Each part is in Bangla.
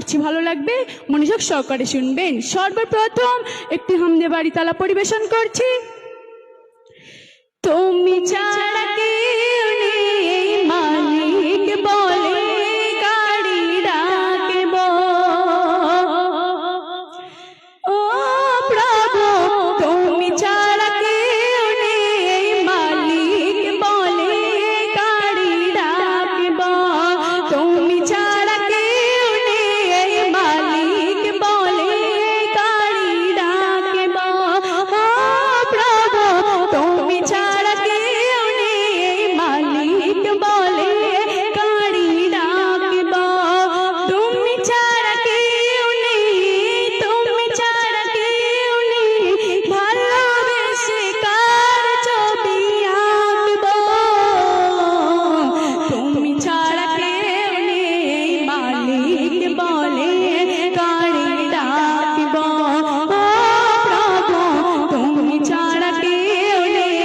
করছি, ভালো লাগবে, মনোযোগ সহকারে শুনবেন। সর্বপ্রথম একটি হামদে বাড়ি তালা পরিবেশন করছি। তুমি ছাড়া কেউ নেই, মালিক বলে গাড়ি ডাকব। ও প্রভু তুমি ছাড়া কেউ নেই, মালিক বলে গাড়ি ডাকব। তুমি ছাড়া কেউ নেই, মালিক বলে গাড়ি ডাকব। ও প্রভু তুমি ছাড়া কেউ নেই, মালিক বলে গাড়ি ডাকব। তুমি ছাড়া কেউ নেই, তুমি ছাড়া কেউ নেই, ভালোবেসে কার ছবি আঁকব। তুমি ছাড়া কেউ নেই, মালিক বলে গাড়ি ডাকব। ও প্রভু তুমি ছাড়া কেউ নেই,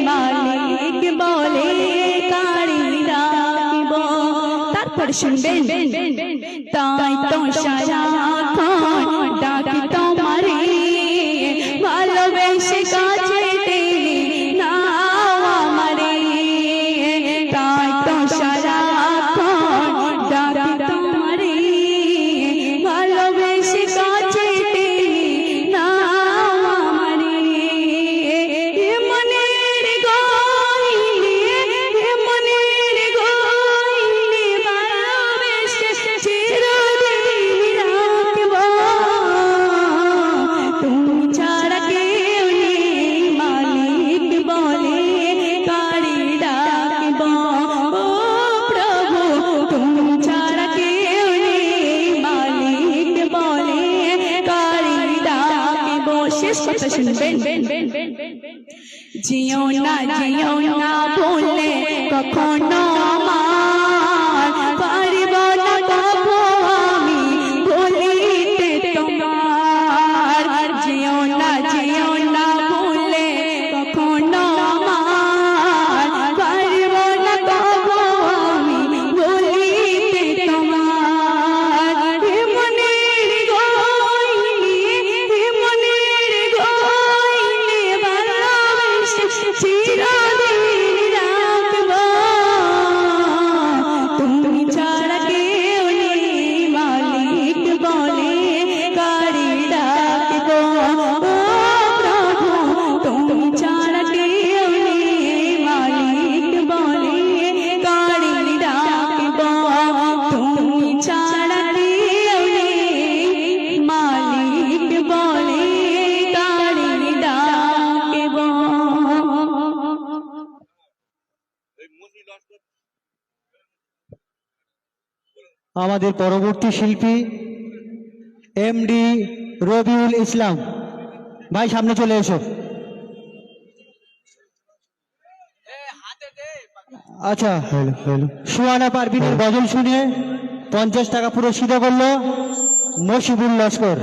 মালিক বলে গাড়ি ডাকব। তারপরে শুনবেন, তাই তো সারাক্ষণ ডাকি তোমারে, ভালোবেসে কাছে টেনে নাও আমারে। তাই তো সারাক্ষণ ডাকি তোমারে, ভালোবেসে কাছে টেনে নাও আমারে। মনের গহীনে, মনের গহীনে ভালোবেসে চিরদিন রাখব। তুমি ছাড়া কেউ নেই, মালিক বলে গাড়ি ডাকব। ও প্রভু তুমি ছাড়া কেউ নেই, মালিক বলে গাড়ি ডাকব। শেষ কথা শুনবেন, জিও না বললে কখনো আমার, পারব না কবু আমি বলিতে তোমার। জিও না বললে কখনো আমার, পারব না কবু আমি বলিতে তোমার। মনের গহীনে, মনের গহীনে ভালোবেসে চিরদিন রাখব। তুমি ছাড়া কেউ নেই, মালিক বলে গাড়ি ডাকব। ও প্রভু তুমি ছাড়া কেউ নেই, মালিক বলে গাড়ি ডাকব। তুমি ছাড়া কেউ নেই, মালিক বলে গাড়ি ডাকব। আমাদের পরবর্তী শিল্পী এমডি রবিউল ইসলাম ভাই, সামনে চলে এসো। আচ্ছা, সুহানা পারভিনের গজল শুনে 50 টাকা পুরস্কৃত করলো মশিবুল লস্কর।